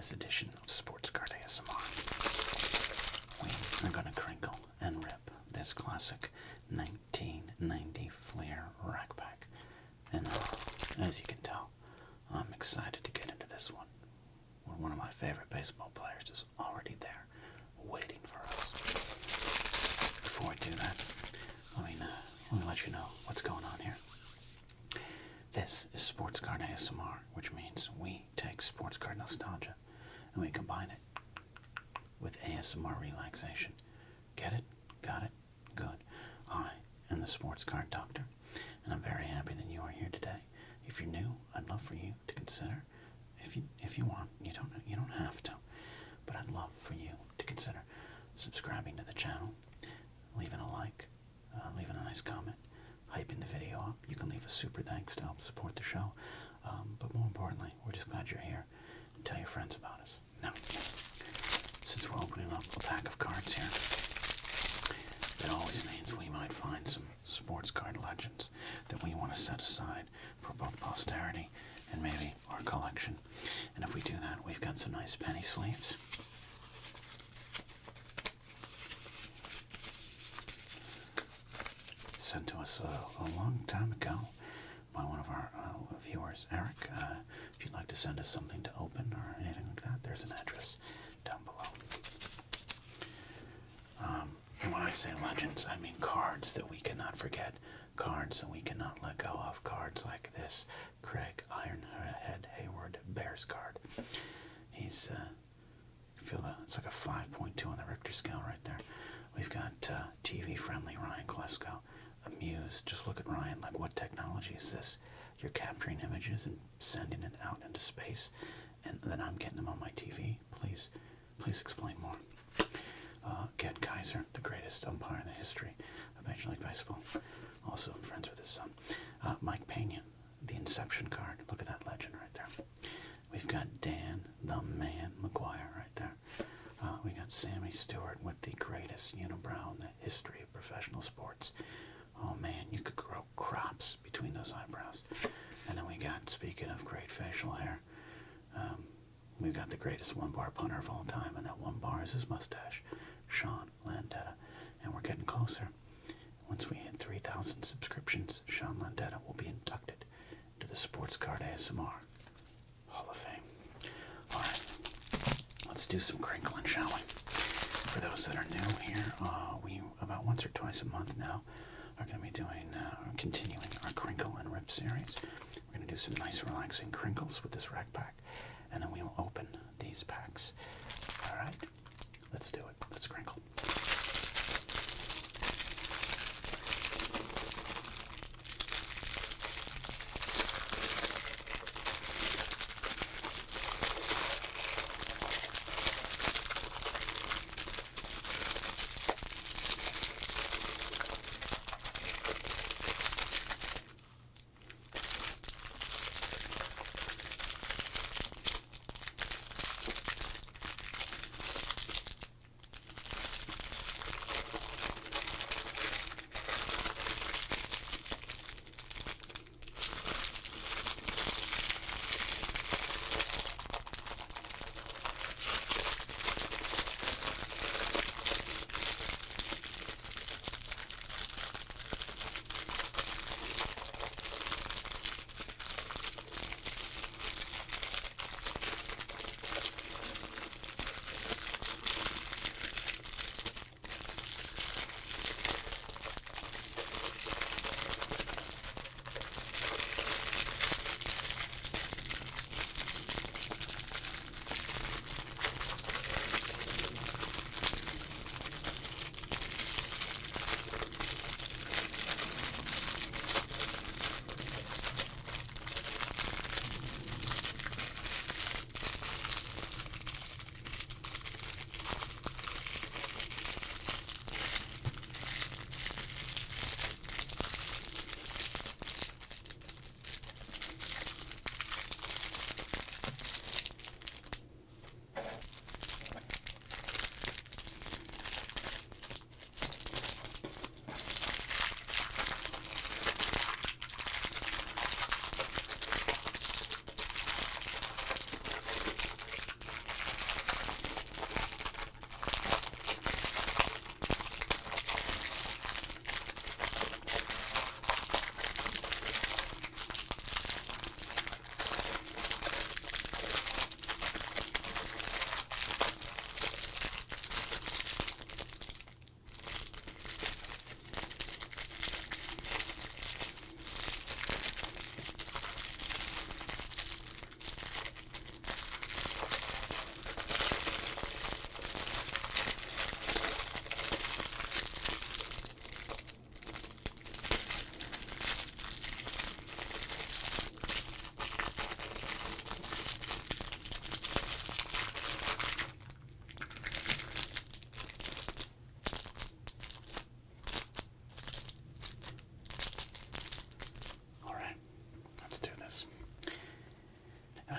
this edition of Sports Card ASMR, we are going to crinkle and rip this classic 1990 Fleer rack pack. And as you can tell, I'm excited to get into this one. One of my favorite baseball players is already there, waiting for us. Before we do that, let me let you know what's going on here. This is Sports Card ASMR, which means we take sports card nostalgia and we combine it with ASMR relaxation. Get it? Got it? Good. I am the sports card doctor, and I'm very happy that you are here today. If you're new, I'd love for you to consider, if you want, you don't have to, but I'd love for you to consider subscribing to the channel, leaving a like, leaving a nice comment, hyping the video up. You can leave a super thanks to help support the show, but more importantly, we're just glad you're here, and tell your friends about us. Now, since we're opening up a pack of cards here, it always means we might find some sports card legends that we want to set aside for both posterity and maybe our collection. And if we do that, we've got some nice penny sleeves. Sent to us a long time ago by one of our viewers, Eric. If you'd like to send us something to open or anything like that, there's an address down below. And when I say legends, I mean cards that we cannot forget, cards that we cannot let go of, cards like this Craig Ironhead Hayward Bears card. He's, it's like a 5.2 on the Richter scale right there. We've got TV-friendly Ryan Klesko. Amused. Just look at Ryan, like, what technology is this? You're capturing images and sending it out into space, and then I'm getting them on my TV. Please explain more. Ken Kaiser, the greatest umpire in the history of Major League Baseball. Also, I'm friends with his son. Mike Pena, the Inception card. Look at that legend right there. We've got Dan, the man, McGuire right there. We got Sammy Stewart with the greatest unibrow in the history of professional sports. Oh man, you could grow crops between those eyebrows. And then we got, speaking of great facial hair, we've got the greatest one-bar punter of all time, and that one bar is his mustache, Sean Landeta. And we're getting closer. Once we hit 3,000 subscriptions, Sean Landeta will be inducted into the Sports Card ASMR Hall of Fame. Alright, let's do some crinkling, shall we? For those that are new here, we about once or twice a month now are going to be doing, continuing our Crinkle and Rip series. We're going to do some nice relaxing crinkles with this rack pack, and then we will open these packs. Alright, let's do it. Let's crinkle.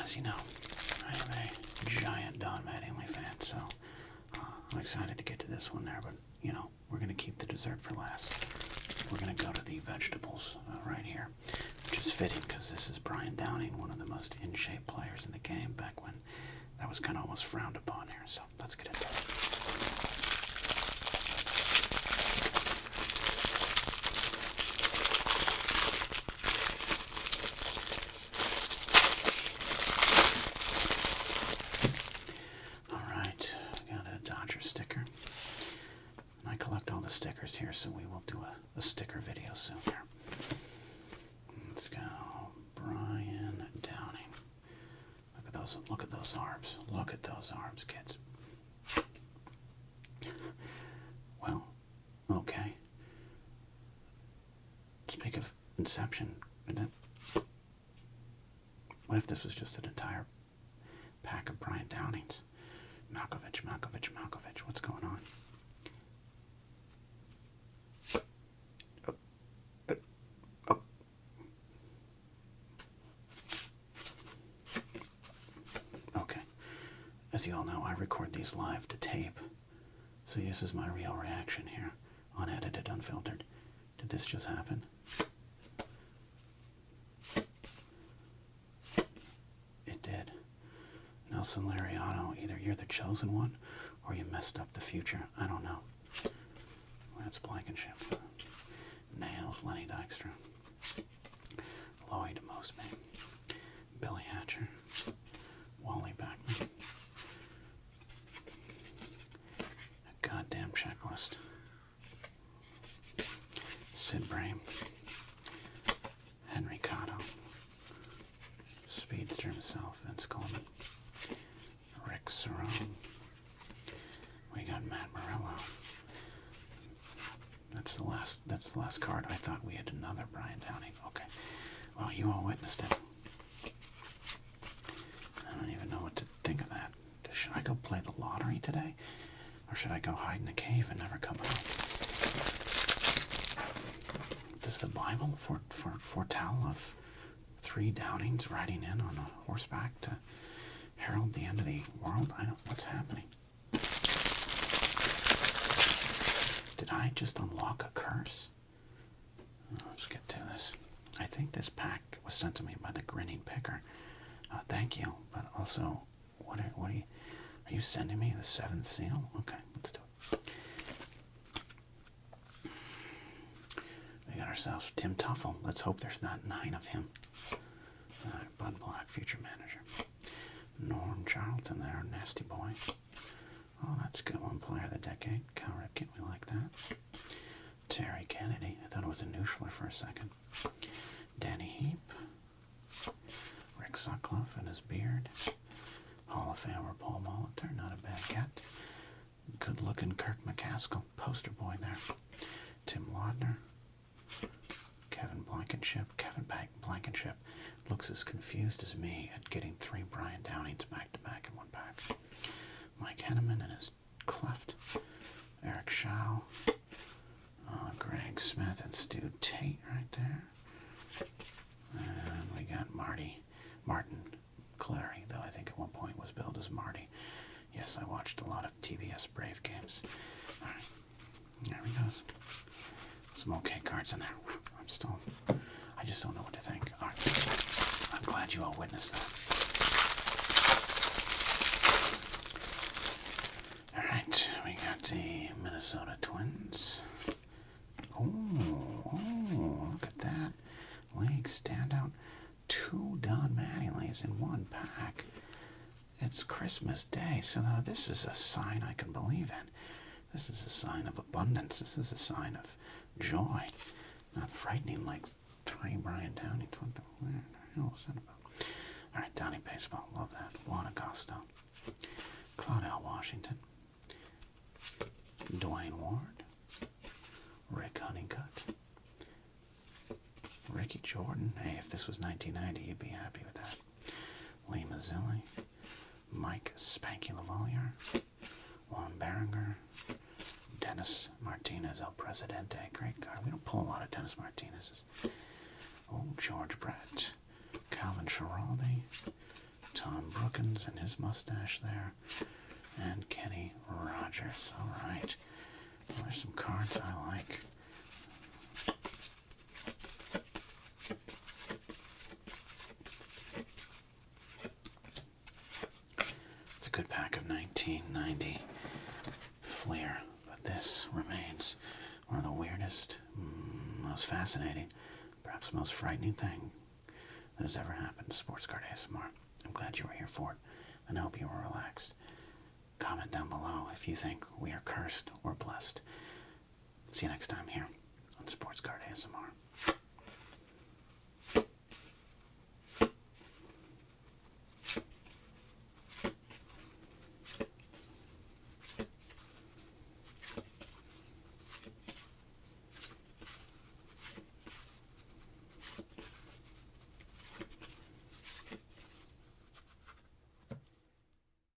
As you know, I am a giant Don Mattingly fan, so I'm excited to get to this one there, but, you know, we're going to keep the dessert for last. We're going to go to the vegetables right here, which is fitting because this is Brian Downing, one of the most in-shape players in the game back when that was kind of almost frowned upon here, so let's get into it. Stickers here, so we will do a sticker video soon here. Let's go. Brian Downing. Look at those arms. Look at those arms, kids. Well, okay. Speak of Inception, what if this was just an entire pack of Brian Downings? Malkovich, what's going on? As you all know, I record these live to tape, so this is my real reaction here, unedited, unfiltered. Did this just happen? It did. Nelson Lariano, either you're the chosen one, or you messed up the future. I don't know. That's Blankenship. Nails, Lenny Dykstra. Lloyd Mosby. Billy Hatcher. Wally Backman. Goddamn checklist. Sid Brame. Henry Cotto. Speedster himself, Vince Coleman. Rick Cerrone. We got Matt Morello. That's the last card. I thought we had another Brian Downing. Okay. Well, you all witnessed it. I don't even know what to think of that. Should I go play the lottery today? Or should I go hide in the cave and never come out? Does the Bible foretell of 3 Downings riding in on a horseback to herald the end of the world? What's happening? Did I just unlock a curse? Let's get to this. I think this pack was sent to me by the Grinning Picker. Thank you, but also, what are you sending me the 7th seal? Okay, let's do it. We got ourselves Tim Tuffle. Let's hope there's not 9 of him. Bud Black, future manager. Norm Charlton there, nasty boy. Oh, that's a good one. Player of the decade. Cal Ripken, we like that. Terry Kennedy. I thought it was a Nuschler for a second. Danny Heap. Rick Sutcliffe and his beard. Hall of Famer Paul Molitor, not a bad cat. Good-looking Kirk McCaskill, poster boy there. Tim Laudner. Kevin Blankenship. Blankenship looks as confused as me at getting 3 Brian Downings back-to-back in one pack. Mike Henneman and his cleft. Eric Shaw. Greg Smith and Stu Tate right there. And we got Martin Clary, though I think at one point was billed as Marty. Yes, I watched a lot of TBS Brave games. Alright, there he goes. Some okay cards in there. I just don't know what to think. Alright, I'm glad you all witnessed that. Alright, we got the Minnesota Twins. Oh, look at that. League standout. 2 Don Mattingly's in one pack. It's Christmas Day, so now this is a sign I can believe in. This is a sign of abundance. This is a sign of joy. Not frightening like 3 Brian Downings. What the hell is that about? Alright, Donnie Baseball. Love that. Juan Acosta. Claudel Washington. Dwayne Ward. Rick Honeycutt. Ricky Jordan. Hey, if this was 1990, you'd be happy with that. Lee Mazzilli. Mike Spanky Lavalier. Juan Berenger. Dennis Martinez, El Presidente. Great card. We don't pull a lot of Dennis Martinez's. Oh, George Brett. Calvin Schiraldi. Brookins and his mustache there. And Kenny Rogers. All right. Well, there's some cards I like. It's a good pack of 1990 Fleer, but this remains one of the weirdest, most fascinating, perhaps most frightening thing that has ever happened to Sports Card ASMR. I'm glad you were here for it, and I hope you were relaxed. Comment down below if you think we are cursed or blessed. See you next time here on Sports Card ASMR.